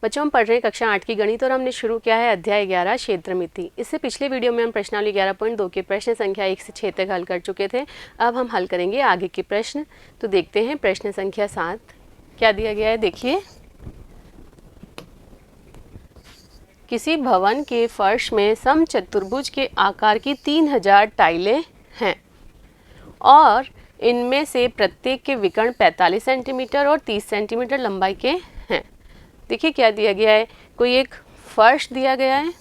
बच्चों, हम पढ़ रहे हैं कक्षा 8 की गणित और हमने शुरू किया है अध्याय 11 क्षेत्र मिति। इससे पिछले वीडियो में हम प्रश्नावली 11.2 के प्रश्न संख्या 1 से 6 तक हल कर चुके थे। अब हम हल करेंगे आगे के प्रश्न। तो देखते हैं प्रश्न संख्या 7 क्या दिया गया है। देखिए, किसी भवन के फर्श में समचतुर्भुज के आकार की 3000 टाइलें हैं और इनमें से प्रत्येक के विकर्ण 45 सेंटीमीटर और 30 सेंटीमीटर लंबाई के हैं। देखिए क्या दिया गया है, कोई एक फर्श दिया गया है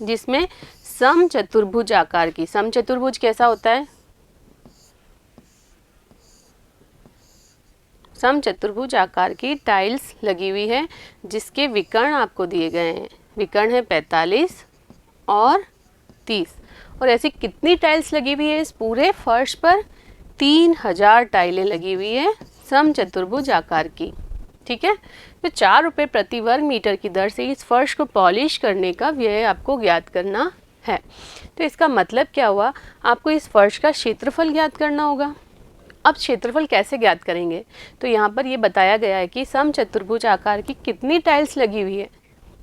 जिसमें समचतुर्भुज आकार की, समचतुर्भुज कैसा होता है, समचतुर्भुज आकार की टाइल्स लगी हुई है जिसके विकर्ण आपको दिए गए हैं। विकर्ण है 45 और 30। और ऐसी कितनी टाइल्स लगी हुई है इस पूरे फर्श पर? 3000 टाइलें लगी हुई है समचतुर्भुज आकार की। ठीक है, तो 4 रुपये प्रति वर्ग मीटर की दर से इस फर्श को पॉलिश करने का व्यय आपको ज्ञात करना है। तो इसका मतलब क्या हुआ, आपको इस फर्श का क्षेत्रफल ज्ञात करना होगा। अब क्षेत्रफल कैसे ज्ञात करेंगे, तो यहाँ पर ये बताया गया है कि समचतुर्भुज आकार की कितनी टाइल्स लगी हुई है,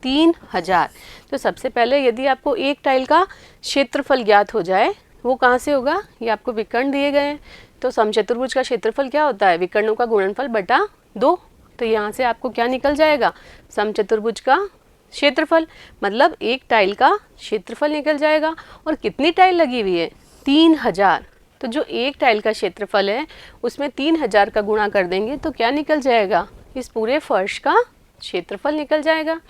3000। तो सबसे पहले यदि आपको एक टाइल का क्षेत्रफल ज्ञात हो जाए, वो कहाँ से होगा, ये आपको विकर्ण दिए गए हैं। तो समचतुर्भुज का क्षेत्रफल क्या होता है, विकर्णों का गुणनफल बटा 2। तो यहाँ से आपको क्या निकल जाएगा, समचतुर्भुज का क्षेत्रफल, मतलब एक टाइल का क्षेत्रफल निकल जाएगा। और कितनी टाइल लगी हुई है, 3000। तो जो एक टाइल का क्षेत्रफल है उसमें 3000 का गुणा कर देंगे तो क्या निकल जाएगा, इस पूरे फर्श का क्षेत्रफल निकल जाएगा।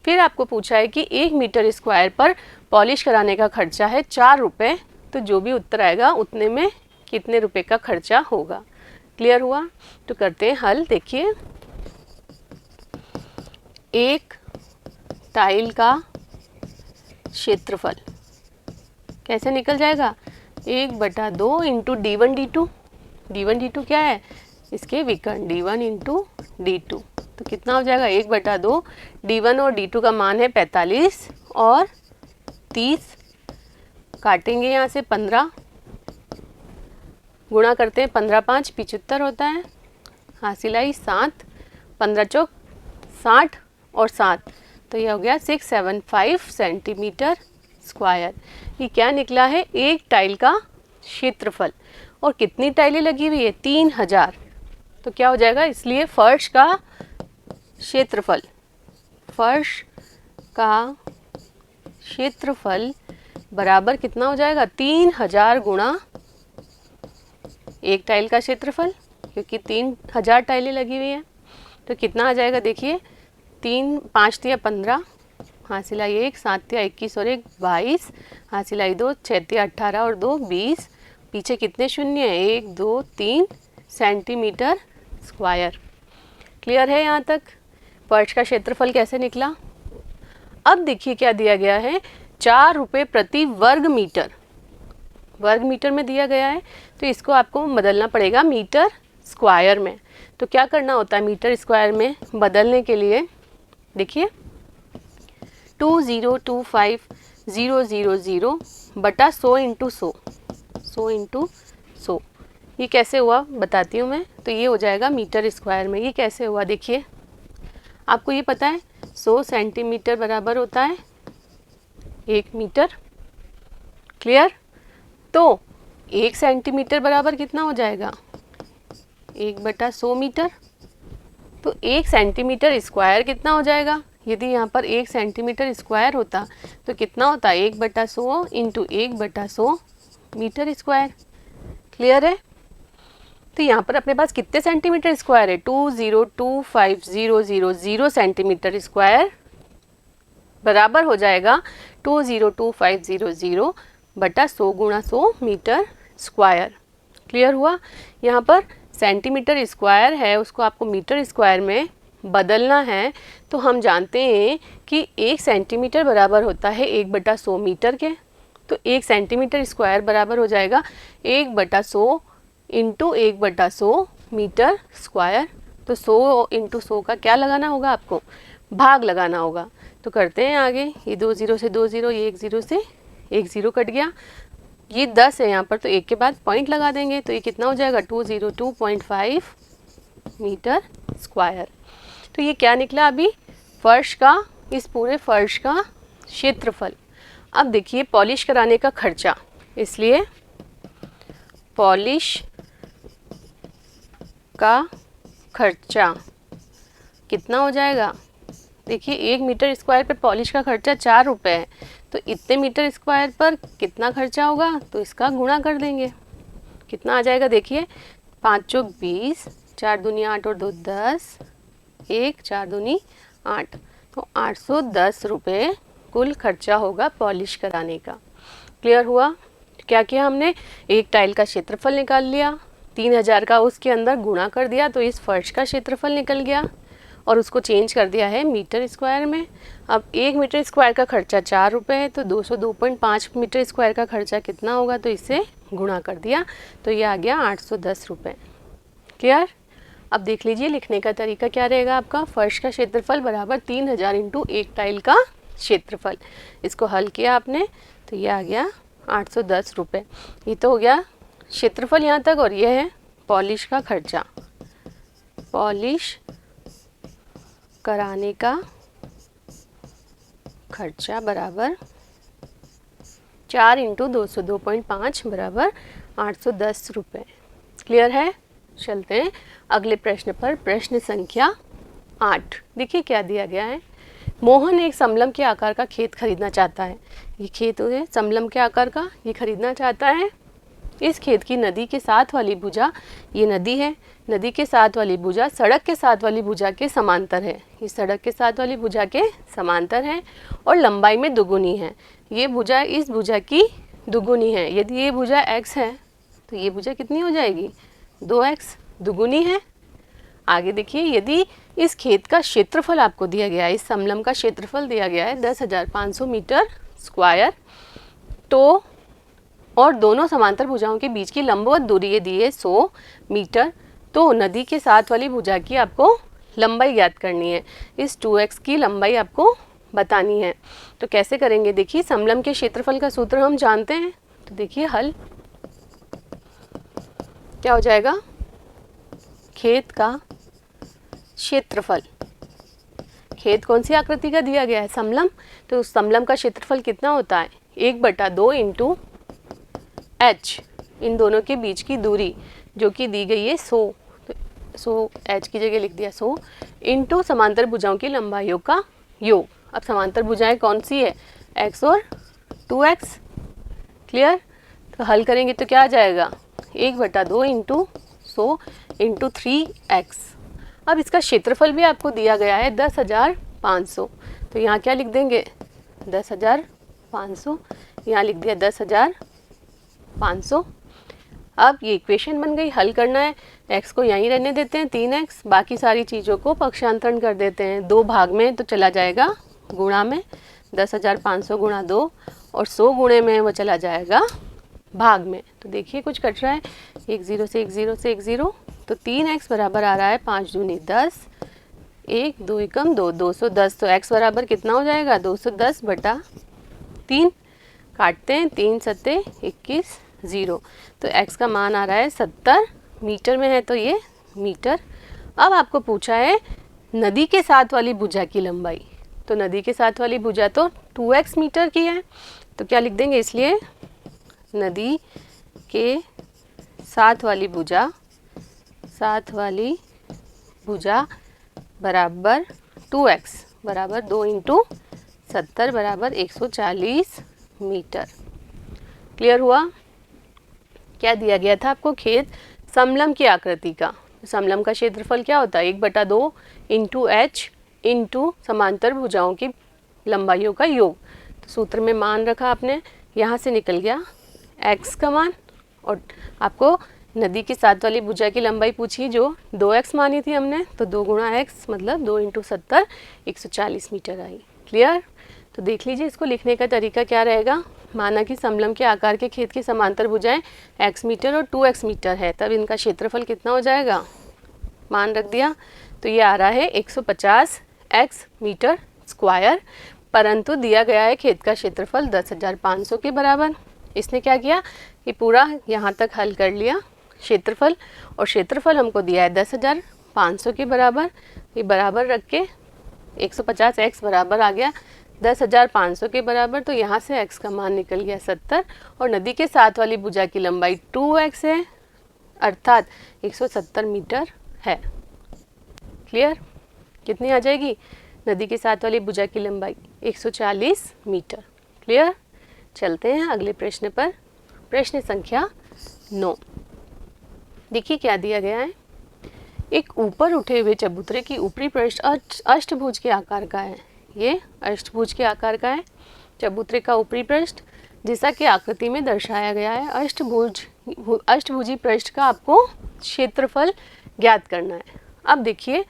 फिर आपको पूछा है कि 1 मीटर स्क्वायर पर पॉलिश कराने का खर्चा है 4 रुपये। तो जो भी उत्तर आएगा उतने में कितने रुपए का खर्चा होगा। क्लियर हुआ? तो करते हैं हल। देखिए, एक टाइल का क्षेत्रफल कैसे निकल जाएगा, 1/2 into D1 D2। D1 D2 क्या है, इसके विकर्ण, D1 इंटू D2। तो कितना हो जाएगा, 1/2। D1 और D2 का मान है 45 और 30। काटेंगे यहाँ से 15, गुणा करते हैं 15 5 75 होता है, हासिल आई 7, 15 चौक 60 और 7, तो यह हो गया 675 सेंटीमीटर स्क्वायर। ये क्या निकला है, एक टाइल का क्षेत्रफल। और कितनी टाइलें लगी हुई है, 3000। तो क्या हो जाएगा, इसलिए फर्श का क्षेत्रफल, फर्श का क्षेत्रफल बराबर कितना हो जाएगा, 3000 गुणा एक टाइल का क्षेत्रफल, क्योंकि 3000 टाइलें लगी हुई हैं। तो कितना आ जाएगा, देखिए, 3 5 तिया 15, हासिल आई 1, 7 तिया 21 और 1 22, हासिल आई 2, 6 तिया 18 और 2 20। पीछे कितने शून्य है, 1 2 3 सेंटीमीटर स्क्वायर। क्लियर है यहाँ तक? फर्श का क्षेत्रफल कैसे निकला। अब देखिए क्या दिया गया है, 4 रुपये प्रति वर्ग मीटर, वर्ग मीटर में दिया गया है। तो इसको आपको बदलना पड़ेगा मीटर स्क्वायर में। तो क्या करना होता है मीटर स्क्वायर में बदलने के लिए, देखिए, 2025000 बटा 100 इंटू 100, 100 इंटू 100। ये कैसे हुआ बताती हूँ मैं। तो ये हो जाएगा मीटर स्क्वायर में। ये कैसे हुआ, देखिए, आपको ये पता है 100 सेंटीमीटर बराबर होता है 1 मीटर। क्लियर? तो 1 सेंटीमीटर बराबर कितना हो जाएगा, 1/100 मीटर। तो 1 सेंटीमीटर स्क्वायर कितना हो जाएगा, यदि यहाँ पर 1 सेंटीमीटर स्क्वायर होता तो कितना होता, 1/100 इंटू 1/100 मीटर स्क्वायर। क्लियर है? तो यहाँ पर अपने पास कितने सेंटीमीटर स्क्वायर है, 2025000 सेंटीमीटर स्क्वायर बराबर हो जाएगा 2025000 बटा 100 गुणा 100 मीटर स्क्वायर। क्लियर हुआ? यहाँ पर सेंटीमीटर स्क्वायर है, उसको आपको मीटर स्क्वायर में बदलना है। तो हम जानते हैं कि 1 सेंटीमीटर बराबर होता है 1/100 मीटर के। तो 1 सेंटीमीटर स्क्वायर बराबर हो जाएगा 1/100 इंटू 1/100 मीटर स्क्वायर। तो 100 इंटू 100 का क्या लगाना होगा, आपको भाग लगाना होगा। तो करते हैं आगे, ये 2 0 से 2 0, ये 1 0 से 1 0 कट गया, ये 10 है यहाँ पर, तो 1 के बाद पॉइंट लगा देंगे। तो ये कितना हो जाएगा, 202.5 मीटर स्क्वायर। तो ये क्या निकला, अभी फर्श का, इस पूरे फर्श का क्षेत्रफल। अब देखिए पॉलिश कराने का खर्चा, इसलिए पॉलिश का खर्चा कितना हो जाएगा। देखिए 1 मीटर स्क्वायर पर पॉलिश का खर्चा 4 रुपये है, तो इतने मीटर स्क्वायर पर कितना खर्चा होगा, तो इसका गुणा कर देंगे। कितना आ जाएगा, देखिए 5 चौक 20, 4 दूनी 8 और 2 10, 1 4 दूनी 8, तो 810 रुपये कुल खर्चा होगा पॉलिश कराने का। क्लियर हुआ। क्या किया हमने, एक टाइल का क्षेत्रफल निकाल लिया, 3000 का उसके अंदर गुणा कर दिया, तो इस फर्श का क्षेत्रफल निकल गया और उसको चेंज कर दिया है मीटर स्क्वायर में। अब 1 मीटर स्क्वायर का खर्चा 4 रुपये है, तो 202.5 मीटर स्क्वायर का खर्चा कितना होगा, तो इससे गुणा कर दिया, तो ये आ गया 810 रुपये। क्लियर। अब देख लीजिए लिखने का तरीका क्या रहेगा आपका, फर्श का क्षेत्रफल बराबर 3000 इंटू एक टाइल का क्षेत्रफल। इसको हल किया आपने, तो ये आ गया 810 रुपये। ये तो हो गया क्षेत्रफल यहाँ तक, और ये है पॉलिश का खर्चा। पॉलिश कराने का खर्चा बराबर 4 इंटू 202.5 बराबर 810 रुपये। क्लियर है। चलते हैं अगले प्रश्न पर। प्रश्न संख्या 8। देखिए क्या दिया गया है। मोहन एक समलंब के आकार का खेत खरीदना चाहता है। ये खेत है समलंब के आकार का, ये खरीदना चाहता है। इस खेत की नदी के साथ वाली भुजा, ये नदी है, नदी के साथ वाली भुजा सड़क के साथ वाली भुजा के समांतर है। ये सड़क के साथ वाली भुजा के समांतर है और लंबाई में दुगुनी है। ये भुजा इस भुजा की दुगुनी है। यदि ये भुजा x है तो ये भुजा कितनी हो जाएगी, 2x, दुगुनी है। आगे देखिए, यदि इस खेत का क्षेत्रफल आपको दिया गया है, इस समलंब का क्षेत्रफल दिया गया है 10,500 मीटर स्क्वायर, तो और दोनों समांतर भुजाओं के बीच की लंबवत दूरी ये दी है 100 मीटर, तो नदी के साथ वाली भुजा की आपको लंबाई ज्ञात करनी है। इस 2x की लंबाई आपको बतानी है। तो कैसे करेंगे, देखिए समलंब के क्षेत्रफल का सूत्र हम जानते हैं, तो देखिए हल क्या हो जाएगा, खेत का क्षेत्रफल, खेत कौन सी आकृति का दिया गया है, समलंब, तो उस समलंब का क्षेत्रफल कितना होता है, 1/2 इंटू h, इन दोनों के बीच की दूरी जो कि दी गई है 100, तो 100 h की जगह लिख दिया 100, इंटू समांतर भुजाओं की लंबाइयों का योग। अब समांतर भुजाएं कौन सी है, x और 2x। क्लियर। तो हल करेंगे तो क्या आ जाएगा, 1/2 इंटू 100 इंटू 3x। अब इसका क्षेत्रफल भी आपको दिया गया है 10,500, तो यहाँ क्या लिख देंगे 10,500, यहाँ लिख दिया 10,500। अब ये इक्वेशन बन गई, हल करना है। x को यहीं रहने देते हैं 3x, बाकी सारी चीज़ों को पक्षांतरण कर देते हैं, 2 भाग में तो चला जाएगा गुणा में, 10,500 गुणा 2 और 100 गुणे में वो चला जाएगा भाग में। तो देखिए कुछ कट रहा है, 1 0 से 1 0 से 1 0, तो 3x बराबर आ रहा है 5 दूनी 10, 1 2 एकम 2, 210। तो x बराबर कितना हो जाएगा, 210/3। काटते हैं, 3 सत्ते 21 0, तो x का मान आ रहा है 70 मीटर में है, तो ये मीटर। अब आपको पूछा है नदी के साथ वाली भुजा की लंबाई, तो नदी के साथ वाली भुजा तो 2x मीटर की है, तो क्या लिख देंगे, इसलिए नदी के साथ वाली भुजा बराबर 2x बराबर 2 इंटू 70 बराबर 140 मीटर। क्लियर हुआ। क्या दिया गया था आपको, खेत समलंब की आकृति का, समलंब का क्षेत्रफल क्या होता है, 1/2 इंटू h इंटू समांतर भुजाओं की लंबाइयों का योग। तो सूत्र में मान रखा आपने, यहाँ से निकल गया x का मान, और आपको नदी के साथ वाली भुजा की लंबाई पूछी जो 2x मानी थी हमने, तो 2 गुणा x मतलब 2 इंटू 70 140 मीटर आई। क्लियर। तो देख लीजिए इसको लिखने का तरीका क्या रहेगा। माना कि समलंब के आकार के खेत की समांतर भुजाएं x मीटर और 2x मीटर है, तब इनका क्षेत्रफल कितना हो जाएगा, मान रख दिया, तो ये आ रहा है 150 x मीटर स्क्वायर, परंतु दिया गया है खेत का क्षेत्रफल 10,500 के बराबर। इसने क्या किया कि पूरा यहाँ तक हल कर लिया क्षेत्रफल, और क्षेत्रफल हमको दिया है 10,500 के बराबर, ये बराबर रख के 150 x बराबर आ गया 10,500 के बराबर, तो यहाँ से x का मान निकल गया 70 और नदी के साथ वाली भुजा की लंबाई 2x है अर्थात 170 मीटर है। क्लियर? कितनी आ जाएगी? नदी के साथ वाली भुजा की लंबाई 140 मीटर। क्लियर? चलते हैं अगले प्रश्न पर। प्रश्न संख्या 9। देखिए क्या दिया गया है। एक ऊपर उठे हुए चबूतरे की ऊपरी पृष्ठ अष्टभुज के आकार का है। ये अष्टभुज के आकार का है चबूतरे का ऊपरी पृष्ठ, जैसा कि आकृति में दर्शाया गया है। अष्टभुजी पृष्ठ का आपको क्षेत्रफल ज्ञात करना है। अब देखिए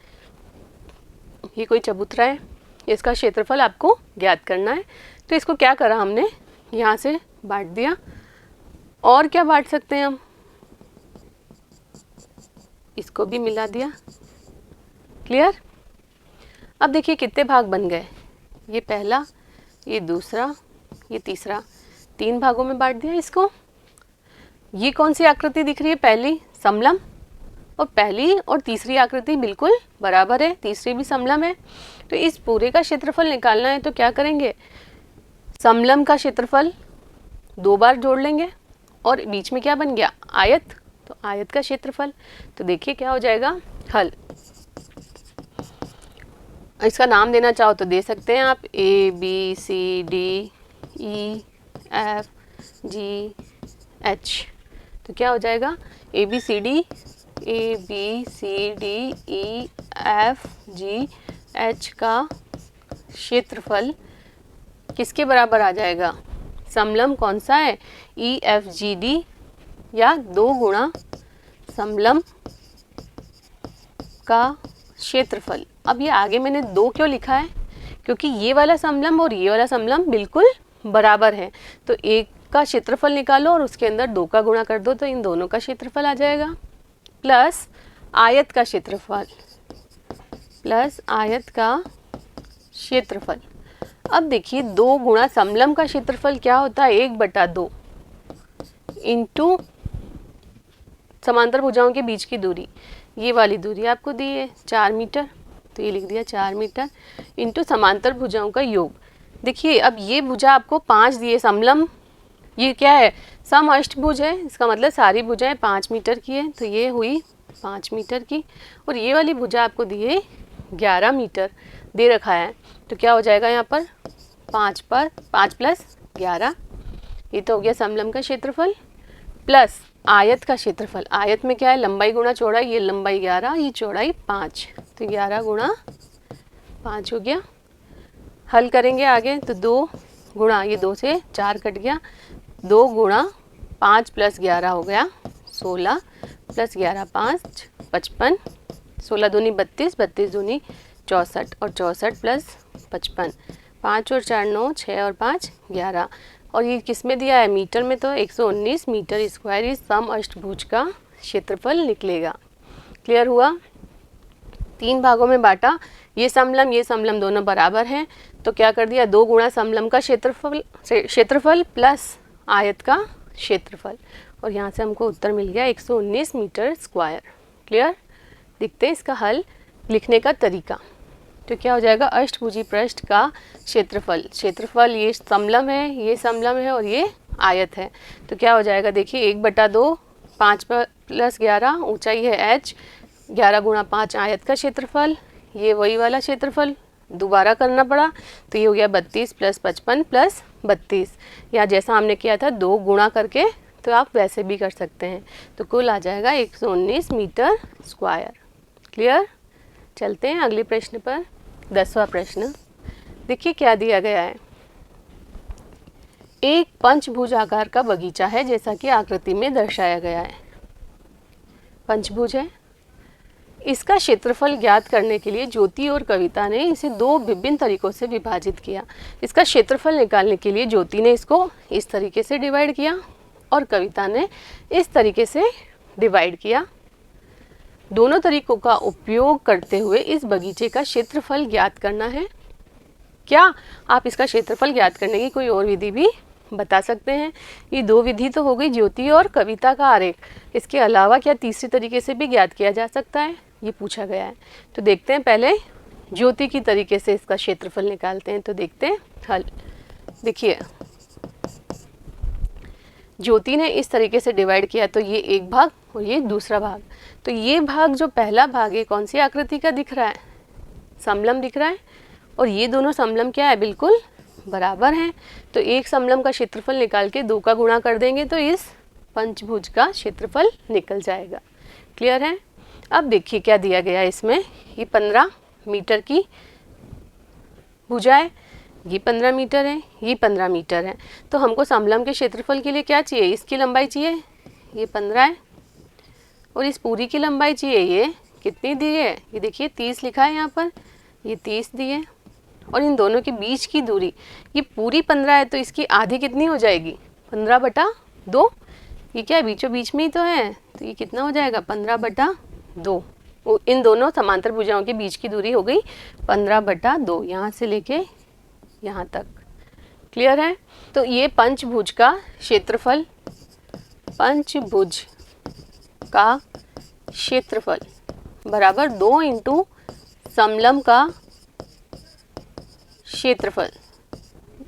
ये कोई चबूतरा है, इसका क्षेत्रफल आपको ज्ञात करना है। तो इसको क्या करा हमने, यहाँ से बांट दिया। और क्या बांट सकते हैं हम, इसको भी मिला दिया। क्लियर? अब देखिए कितने भाग बन गए, ये पहला, ये दूसरा, ये तीसरा, 3 भागों में बांट दिया इसको। ये कौन सी आकृति दिख रही है? पहली समलम, और पहली और तीसरी आकृति बिल्कुल बराबर है, तीसरी भी समलम है। तो इस पूरे का क्षेत्रफल निकालना है तो क्या करेंगे, समलम का क्षेत्रफल 2 बार जोड़ लेंगे और बीच में क्या बन गया, आयत, तो आयत का क्षेत्रफल। तो देखिए क्या हो जाएगा, हल। इसका नाम देना चाहो तो दे सकते हैं आप, A B C D E F G H। तो क्या हो जाएगा, A B C D E F G H का क्षेत्रफल किसके बराबर आ जाएगा, समलम कौन सा है, E F G D, या 2 गुणा समलम का क्षेत्रफल। अब ये आगे मैंने 2 क्यों लिखा है, क्योंकि ये वाला समलम और ये वाला समलम बिल्कुल बराबर है। तो एक का क्षेत्रफल निकालो और उसके अंदर 2 का गुणा कर दो, तो इन दोनों का क्षेत्रफल आ जाएगा, प्लस आयत का क्षेत्रफल, प्लस आयत का क्षेत्रफल। अब देखिए 2 गुणा समलम का क्षेत्रफल क्या होता है, 1/2 इंटू समांतर भुजाओं के बीच की दूरी, ये वाली दूरी आपको दी है 4 मीटर, तो ये लिख दिया 4 मीटर, इंटू समांतर भुजाओं का योग। देखिए अब ये भुजा आपको 5 दिए, समलम ये क्या है, समअष्टभुज है, इसका मतलब सारी भुजाएं 5 मीटर की है, तो ये हुई 5 मीटर की। और ये वाली भुजा आपको दी है 11 मीटर दे रखा है, तो क्या हो जाएगा यहाँ पर 5 पर 5 + 11, ये तो हो गया समलम का क्षेत्रफल, प्लस आयत का क्षेत्रफल। आयत में क्या है, लंबाई गुणा चौड़ाई, ये लंबाई 11, ये चौड़ाई 5, तो 11 गुणा 5 हो गया। हल करेंगे आगे तो 2 गुणा, ये 2 से 4 कट गया, 2 गुणा 5 + 11 हो गया 16, + 11 5 55, 16 दूनी 32, 32 दूनी 64, और 64 + 55, 5 और 4 9, 6 और 5 11। और ये किस में दिया है, मीटर में, तो 119 मीटर स्क्वायर इस समअष्टभुज का क्षेत्रफल निकलेगा। क्लियर हुआ? 3 भागों में बांटा, ये समलम दोनों बराबर हैं, तो क्या कर दिया, 2 गुणा समलम का क्षेत्रफल प्लस आयत का क्षेत्रफल, और यहाँ से हमको उत्तर मिल गया 119 मीटर स्क्वायर। क्लियर? देखते हैं इसका हल लिखने का तरीका। तो क्या हो जाएगा, अष्टभुजी पृष्ठ का क्षेत्रफल ये समलम है और ये आयत है, तो क्या हो जाएगा, देखिए 1/2, 5 + 11 ऊंचाई है h, 11 गुणा 5 आयत का क्षेत्रफल, ये वही वाला क्षेत्रफल दोबारा करना पड़ा, तो ये हो गया 32 + 55 + 32, या जैसा हमने किया था 2 गुणा करके, तो आप वैसे भी कर सकते हैं, तो कुल आ जाएगा 119 मीटर स्क्वायर। क्लियर? चलते हैं अगले प्रश्न पर। 10वां प्रश्न देखिए क्या दिया गया है। एक पंचभुज आकार का बगीचा है, जैसा कि आकृति में दर्शाया गया है। पंचभुज है, इसका क्षेत्रफल ज्ञात करने के लिए ज्योति और कविता ने इसे 2 विभिन्न तरीकों से विभाजित किया। इसका क्षेत्रफल निकालने के लिए ज्योति ने इसको इस तरीके से डिवाइड किया और कविता ने इस तरीके से डिवाइड किया। दोनों तरीकों का उपयोग करते हुए इस बगीचे का क्षेत्रफल ज्ञात करना है। क्या आप इसका क्षेत्रफल ज्ञात करने की कोई और विधि भी बता सकते हैं? ये 2 विधि तो हो गई, ज्योति और कविता का आरेख, इसके अलावा क्या तीसरी तरीके से भी ज्ञात किया जा सकता है, ये पूछा गया है। तो देखते हैं पहले ज्योति की तरीके से इसका क्षेत्रफल निकालते हैं। तो देखते हैं हल। देखिए ज्योति ने इस तरीके से डिवाइड किया, तो ये एक भाग और ये दूसरा भाग। तो ये भाग जो पहला भाग है कौन सी आकृति का दिख रहा है? समलंब दिख रहा है। और ये दोनों समलंब क्या है? बिल्कुल बराबर हैं। तो एक समलंब का क्षेत्रफल निकाल के 2 का गुणा कर देंगे तो इस पंचभुज का क्षेत्रफल निकल जाएगा। क्लियर है? अब देखिए क्या दिया गया है इसमें। ये 15 मीटर की भुजा है, ये 15 मीटर है, ये 15 मीटर है। तो हमको समलंब के क्षेत्रफल के लिए क्या चाहिए? इसकी लंबाई चाहिए, ये 15 है, और इस पूरी की लंबाई चाहिए, ये कितनी दी है? ये देखिए 30 लिखा है यहाँ पर, ये 30 दी है। और इन दोनों के बीच की दूरी ये पूरी 15 है, तो इसकी आधी कितनी हो जाएगी? 15/2। ये क्या है? बीचों बीच में ही तो है, तो ये कितना हो जाएगा? 15/2। इन दोनों समांतर भुजाओं के बीच की दूरी हो गई 15/2, यहाँ से लेके यहाँ तक। क्लियर है? तो ये पंचभुज का क्षेत्रफल, पंचभुज का क्षेत्रफल बराबर 2 इंटू समलंब का क्षेत्रफल।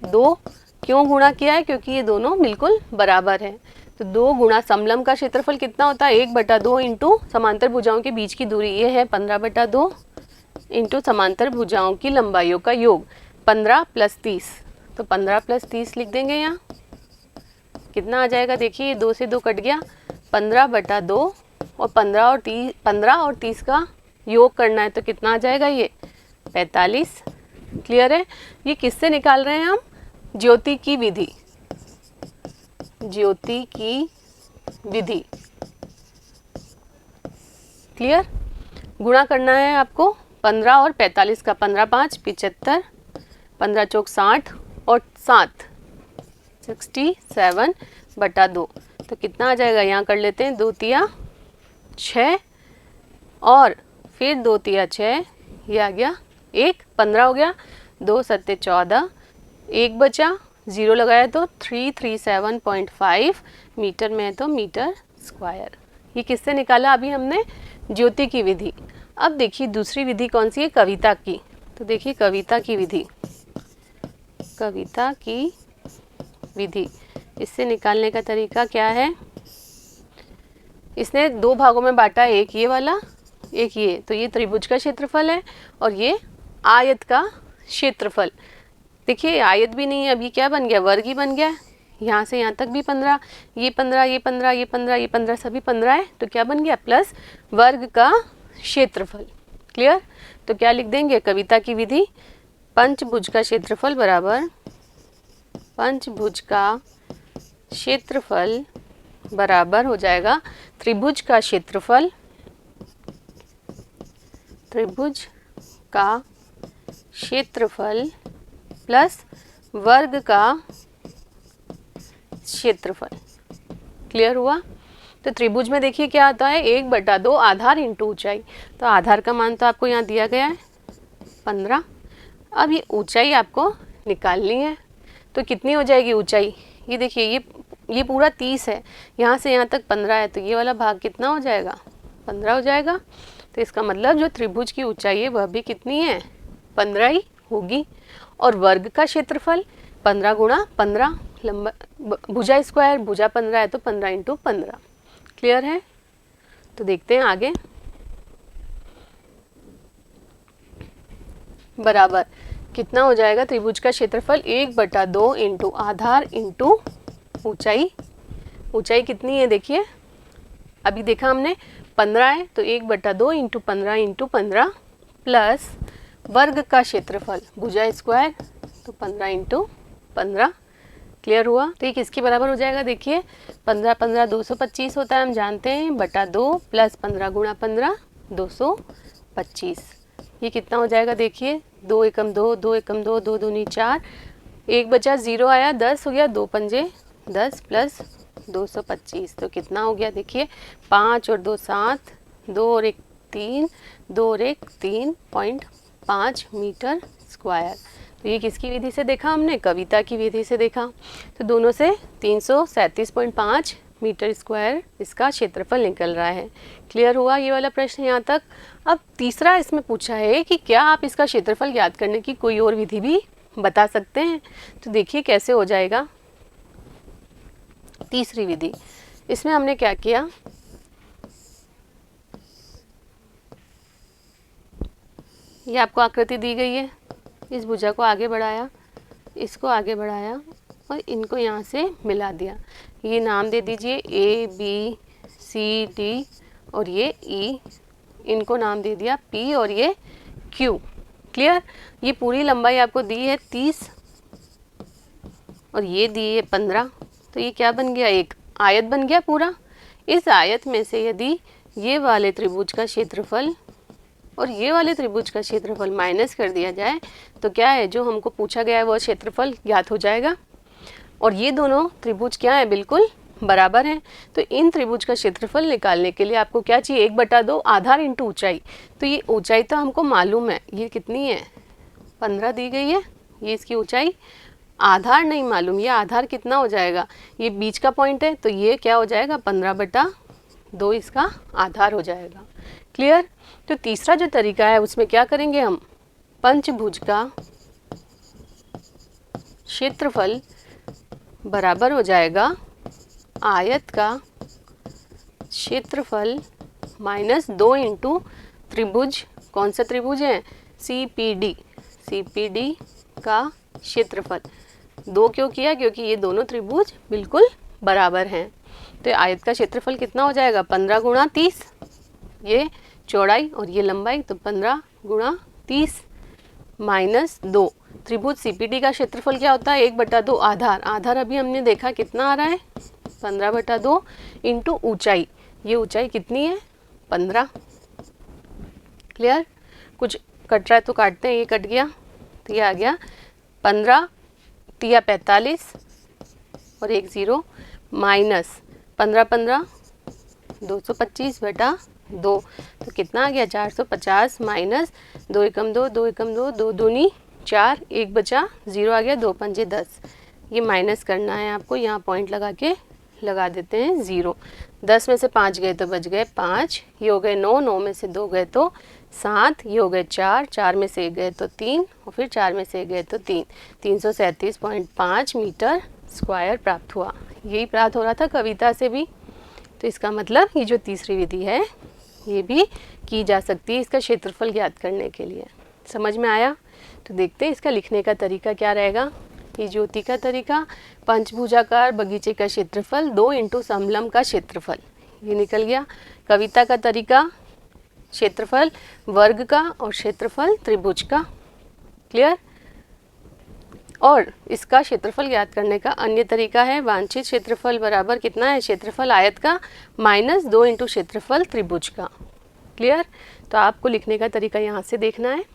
2 क्यों गुणा किया है? क्योंकि ये दोनों बिल्कुल बराबर है। तो 2 गुणा समलंब का क्षेत्रफल कितना होता है? 1/2 इंटू समांतर भुजाओं के बीच की दूरी, ये है 15/2 इंटू समांतर भुजाओं की लंबाइयों का योग 15 + 30। तो 15 + 30 लिख देंगे यहाँ। कितना आ जाएगा? देखिए 2 से 2 कट गया, 15/2, और 15 और 30 का योग करना है तो कितना आ जाएगा? ये 45। क्लियर है? ये किससे निकाल रहे हैं हम? ज्योति की विधि, ज्योति की विधि। क्लियर? गुणा करना है आपको 15 और 45 का। 15 × 5 = 75, 15 × 4 = 60, और 7 67/2। तो कितना आ जाएगा? यहाँ कर लेते हैं, 2 तिया 6, और फिर 2 तिया 6, ये आ गया 1, 15 हो गया, 2 7 14, 1 बचा, 0 लगाया तो 337.5 मीटर में है, तो मीटर स्क्वायर। ये किससे निकाला अभी हमने? ज्योति की विधि। अब देखिए दूसरी विधि कौन सी है? कविता की। तो देखिए कविता की विधि, कविता की विधि, इससे निकालने का तरीका क्या है? इसने 2 भागों में बांटा, एक ये वाला, एक ये। तो ये त्रिभुज का क्षेत्रफल है और ये आयत का क्षेत्रफल। देखिए आयत भी नहीं है, अभी क्या बन गया? वर्ग ही बन गया। यहाँ से यहाँ तक भी 15, ये 15, ये 15, ये 15, ये 15, सभी 15 है, तो क्या बन गया? प्लस वर्ग का क्षेत्रफल। क्लियर? तो क्या लिख देंगे? कविता की विधि, पंचभुज का क्षेत्रफल बराबर, पंचभुज का क्षेत्रफल बराबर हो जाएगा त्रिभुज का क्षेत्रफल, त्रिभुज का क्षेत्रफल प्लस वर्ग का क्षेत्रफल। क्लियर हुआ? तो त्रिभुज में देखिए क्या आता है? 1/2 आधार इंटू ऊंचाई। तो आधार का मान तो आपको यहाँ दिया गया है 15। अब ये ऊंचाई आपको निकालनी है, तो कितनी हो जाएगी ऊंचाई? ये देखिए ये पूरा 30 है, यहाँ से यहाँ तक 15 है, तो ये वाला भाग कितना हो जाएगा? 15 हो जाएगा। तो इसका मतलब जो त्रिभुज की ऊंचाई है वह भी कितनी है? 15 ही होगी। और वर्ग का क्षेत्रफल 15 × 15, लंबा भुजा स्क्वायर, भुजा 15 है तो 15 × 15। क्लियर है? तो देखते हैं आगे। बराबर कितना हो जाएगा? त्रिभुज का क्षेत्रफल 1/2 इंटू आधार इंटू ऊंचाई। ऊंचाई कितनी है? देखिए अभी देखा हमने 15 है, तो 1/2 इंटू 15 इंटू 15 प्लस वर्ग का क्षेत्रफल भुजा स्क्वायर, तो 15 इंटू 15। क्लियर हुआ? तो ये किसके बराबर हो जाएगा? देखिए 15 15 225 होता है, हम जानते हैं, बटा 2 प्लस 15 × 15 225। ये कितना हो जाएगा? देखिए 2 एकम 2, 2 एकम 2, 2 दूनी 4, 1 बचा, 0 आया, 10 हो गया, 2 पंजे 10 प्लस 225। तो कितना हो गया? देखिए 5 और 2 7, 2 और 1 3, 2 और 1 3.5 मीटर स्क्वायर। तो ये किसकी विधि से देखा हमने? कविता की विधि से देखा। तो दोनों से 337.5 मीटर स्क्वायर इसका क्षेत्रफल निकल रहा है। क्लियर हुआ ये वाला प्रश्न यहाँ तक। अब तीसरा इसमें पूछा है कि क्या आप इसका क्षेत्रफल ज्ञात करने की कोई और विधि भी बता सकते हैं। तो देखिए कैसे हो जाएगा। तीसरी विधि, इसमें हमने क्या किया, ये आपको आकृति दी गई है, इस भुजा को आगे बढ़ाया, इसको आगे बढ़ाया और इनको यहाँ से मिला दिया। ये नाम दे दीजिए ए बी सी डी और ये ई, इनको नाम दे दिया पी और ये क्यू। क्लियर। ये पूरी लंबाई आपको दी है 30 और ये दी है 15। तो ये क्या बन गया, एक आयत बन गया पूरा। इस आयत में से यदि ये वाले त्रिभुज का क्षेत्रफल और ये वाले त्रिभुज का क्षेत्रफल माइनस कर दिया जाए तो क्या है, जो हमको पूछा गया है वो क्षेत्रफल ज्ञात हो जाएगा। और ये दोनों त्रिभुज क्या है, बिल्कुल बराबर हैं। तो इन त्रिभुज का क्षेत्रफल निकालने के लिए आपको क्या चाहिए, 1/2 आधार इंटू ऊंचाई। तो ये ऊंचाई तो हमको मालूम है, ये कितनी है 15 दी गई है, ये इसकी ऊंचाई। आधार नहीं मालूम, ये आधार कितना हो जाएगा, ये बीच का पॉइंट है तो ये क्या हो जाएगा 15/2 इसका आधार हो जाएगा। क्लियर। तो तीसरा जो तरीका है उसमें क्या करेंगे हम, पंचभुज का क्षेत्रफल बराबर हो जाएगा आयत का क्षेत्रफल माइनस 2 इंटू त्रिभुज, कौन सा त्रिभुज है, CPD, CPD का क्षेत्रफल। 2 क्यों किया, क्योंकि ये दोनों त्रिभुज बिल्कुल बराबर हैं। तो आयत का क्षेत्रफल कितना हो जाएगा 15 गुणा 30, ये चौड़ाई और ये लंबाई, तो 15 गुणा 30 माइनस 2। त्रिभुज CPD का क्षेत्रफल क्या होता है 1/2 आधार। आधार अभी हमने देखा कितना आ रहा है 15/2 इंटू ऊंचाई, ये ऊंचाई कितनी है 15। क्लियर। कुछ कट रहा है तो काटते हैं, ये कट गया तो ये आ गया 15 तिया 45 और 1 0 माइनस 15 225/2, तो कितना आ गया 450 माइनस 2 एकम 2 2 एकम 2 2 दूनी 4, 1 बचा 0 आ गया, 2 पंजे 10। ये माइनस करना है आपको, यहाँ पॉइंट लगा के लगा देते हैं 0। 10 में से 5 गए तो बच गए 5, ये हो गए 9, 9 में से 2 गए तो 7, ये हो गए 4, 4 में से 1 गए तो 3 और फिर 4 में से 1 गए तो 3, 337.5 मीटर स्क्वायर प्राप्त हुआ। यही प्राप्त हो रहा था कविता से भी। तो इसका मतलब ये जो तीसरी विधि है ये भी की जा सकती है इसका क्षेत्रफल ज्ञात करने के लिए। समझ में आया। तो देखते हैं इसका लिखने का तरीका क्या रहेगा। ये ज्योति का तरीका, पंचभुजाकार बगीचे का क्षेत्रफल 2 इंटू समलंब का क्षेत्रफल, ये निकल गया। कविता का तरीका, क्षेत्रफल वर्ग का और क्षेत्रफल त्रिभुज का। क्लियर। और इसका क्षेत्रफल ज्ञात करने का अन्य तरीका है वांछित क्षेत्रफल बराबर कितना है, क्षेत्रफल आयत का माइनस 2 इंटू क्षेत्रफल त्रिभुज का। क्लियर। तो आपको लिखने का तरीका यहाँ से देखना है।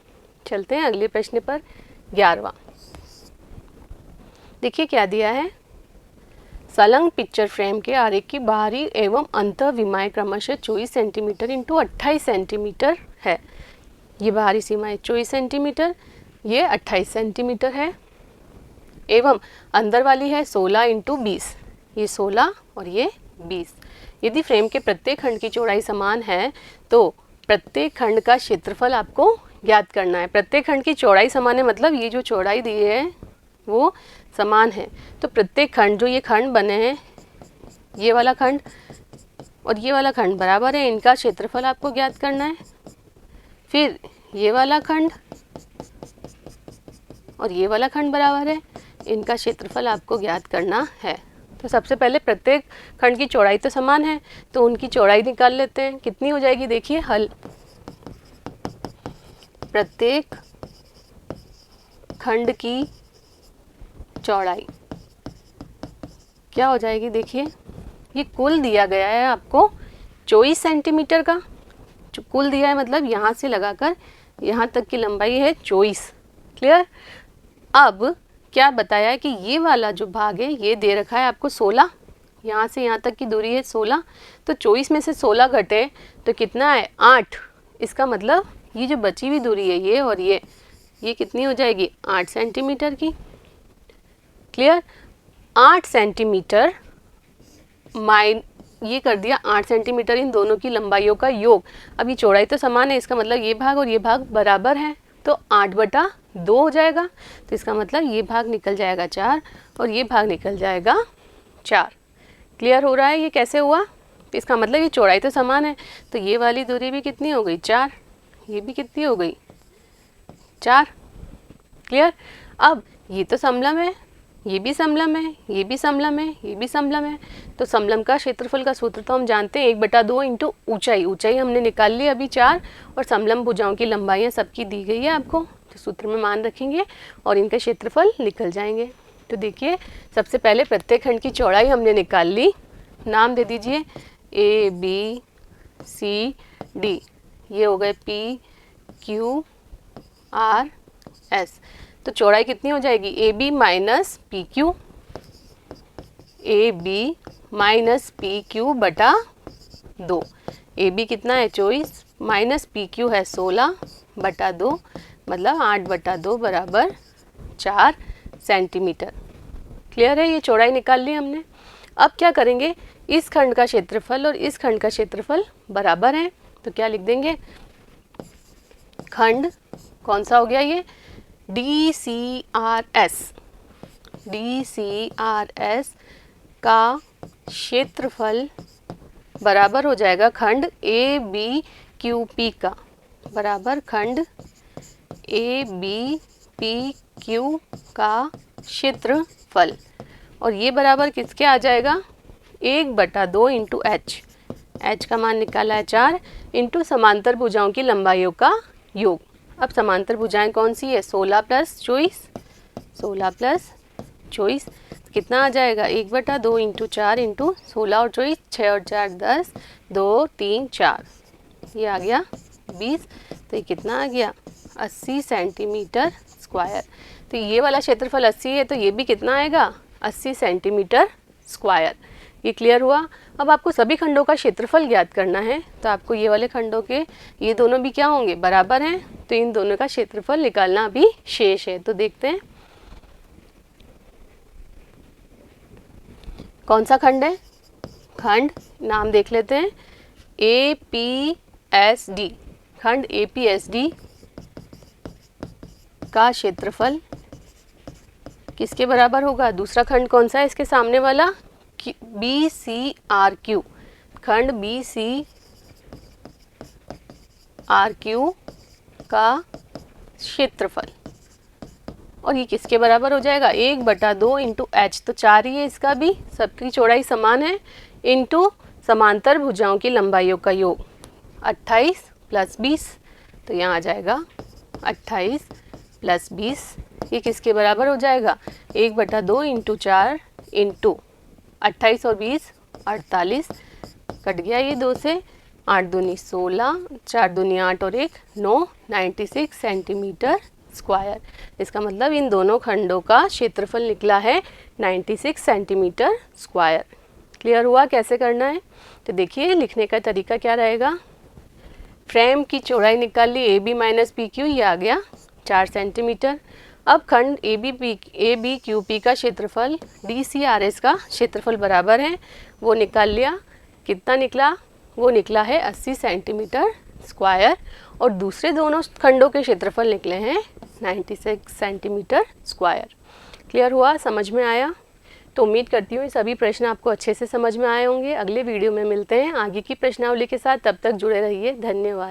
चलते हैं अगले प्रश्न पर, 11वां। देखिए क्या दिया है, संलग्न पिक्चर फ्रेम के आरेख की बाहरी एवं अंतः विमाएं क्रमशः 24 सेंटीमीटर इंटू 28 सेंटीमीटर है। ये बाहरी सीमाएं 24 सेंटीमीटर, ये 28 सेंटीमीटर है, एवं अंदर वाली है 16 इंटू 20, ये 16 और ये 20। यदि फ्रेम के प्रत्येक खंड की चौड़ाई समान है तो प्रत्येक खंड का क्षेत्रफल आपको ज्ञात करना है। प्रत्येक खंड की चौड़ाई समान है मतलब ये जो चौड़ाई दी है वो समान है। तो प्रत्येक खंड, जो ये खंड बने हैं, ये वाला खंड और ये वाला खंड बराबर है, इनका क्षेत्रफल आपको ज्ञात करना है। फिर ये वाला खंड और ये वाला खंड बराबर है, इनका क्षेत्रफल आपको ज्ञात करना है। तो सबसे पहले प्रत्येक खंड की चौड़ाई तो समान है तो उनकी चौड़ाई निकाल लेते हैं। कितनी हो जाएगी, देखिए हल। प्रत्येक खंड की चौड़ाई क्या हो जाएगी, देखिए ये कुल दिया गया है आपको 24 सेंटीमीटर का, जो कुल दिया है मतलब यहाँ से लगाकर यहाँ तक की लंबाई है 24। क्लियर। अब क्या बताया है कि ये वाला जो भाग है ये दे रखा है आपको 16, यहाँ से यहाँ तक की दूरी है 16, तो 24 में से 16 घटे तो कितना है 8। इसका मतलब ये जो बची हुई दूरी है ये और ये कितनी हो जाएगी 8 सेंटीमीटर की। क्लियर। 8 सेंटीमीटर ये कर दिया 8 सेंटीमीटर इन दोनों की लंबाइयों का योग। अब ये चौड़ाई तो समान है, इसका मतलब ये भाग और ये भाग बराबर है, तो 8/2 हो जाएगा। तो इसका मतलब ये भाग निकल जाएगा 4 और ये भाग निकल जाएगा 4। क्लियर हो रहा है ये कैसे हुआ? तो इसका मतलब ये चौड़ाई तो समान है, तो ये वाली दूरी भी कितनी हो गई 4, ये भी कितनी हो गई 4। क्लियर? अब ये तो समलम है, ये भी समलम है, ये भी समलम है, ये भी समलम है, तो समलम का क्षेत्रफल का सूत्र तो हम जानते हैं 1/2 इंटू ऊंचाई। ऊंचाई हमने निकाल ली अभी 4 और समलम भुजाओं की लंबाइयाँ सबकी दी गई है आपको, तो सूत्र में मान रखेंगे और इनका क्षेत्रफल निकल जाएंगे। तो देखिए सबसे पहले प्रत्येक खंड की चौड़ाई हमने निकाल ली। नाम दे दीजिए A B C D, ये हो गए P Q R S। तो चौड़ाई कितनी हो जाएगी AB minus P Q, AB minus P Q बटा 2। AB कितना है 24 माइनस पी क्यू है 16/2, मतलब 8/2 बराबर 4 सेंटीमीटर। क्लियर है? ये चौड़ाई निकाल ली हमने। अब क्या करेंगे, इस खंड का क्षेत्रफल और इस खंड का क्षेत्रफल बराबर है, तो क्या लिख देंगे, खंड कौन सा हो गया ये DCRS, DCRS का क्षेत्रफल बराबर हो जाएगा खंड ABQP का, बराबर खंड ABPQ का क्षेत्रफल। और ये बराबर किसके आ जाएगा 1/2 इंटू H, H का मान निकाला है 4, इंटू समांतर भुजाओं की लंबाइयों का योग। अब समांतर भुजाएं कौन सी है 16 + 24, 16 + 24 कितना आ जाएगा 1/2 इंटू 4 इंटू 16 और 24, 6 और 4 10, 2 3 4, ये आ गया 20। तो ये कितना आ गया 80 सेंटीमीटर स्क्वायर। तो ये वाला क्षेत्रफल 80 है, तो ये भी कितना आएगा 80 सेंटीमीटर स्क्वायर। ये क्लियर हुआ? अब आपको सभी खंडों का क्षेत्रफल ज्ञात करना है, तो आपको ये वाले खंडों के ये दोनों भी क्या होंगे बराबर हैं, तो इन दोनों का क्षेत्रफल निकालना अभी शेष है। तो देखते हैं कौन सा खंड है। खंड नाम देख लेते हैं APSD, खंड APSD का क्षेत्रफल किसके बराबर होगा, दूसरा खंड कौन सा है इसके सामने वाला BCRQ, खंड BCRQ का क्षेत्रफल। और ये किसके बराबर हो जाएगा 1/2 इंटू H, तो 4 ही है इसका भी, सबकी चौड़ाई समान है, इंटू समांतर भुजाओं की लंबाइयों का योग 28 + 20, तो यहाँ आ जाएगा 28 + 20, ये किसके बराबर हो जाएगा 1/2 इंटू 4 इंटू 28 और 20 48, कट गया ये 2 से, 8 दूनी 16, 4 दूनी 8 और 1 9, 96 सेंटीमीटर स्क्वायर। इसका मतलब इन दोनों खंडों का क्षेत्रफल निकला है 96 सेंटीमीटर स्क्वायर। क्लियर हुआ कैसे करना है? तो देखिए लिखने का तरीका क्या रहेगा, फ्रेम की चौड़ाई निकाल ली AB माइनस PQ, ये आ गया 4 सेंटीमीटर। अब खंड ABQP का क्षेत्रफल DCRS का क्षेत्रफल बराबर है, वो निकाल लिया, कितना निकला, वो निकला है 80 सेंटीमीटर स्क्वायर, और दूसरे दोनों खंडों के क्षेत्रफल निकले हैं 96 सेंटीमीटर स्क्वायर। क्लियर हुआ, समझ में आया? तो उम्मीद करती हूँ ये सभी प्रश्न आपको अच्छे से समझ में आए होंगे। अगले वीडियो में मिलते हैं आगे की प्रश्नावली के साथ, तब तक जुड़े रहिए। धन्यवाद।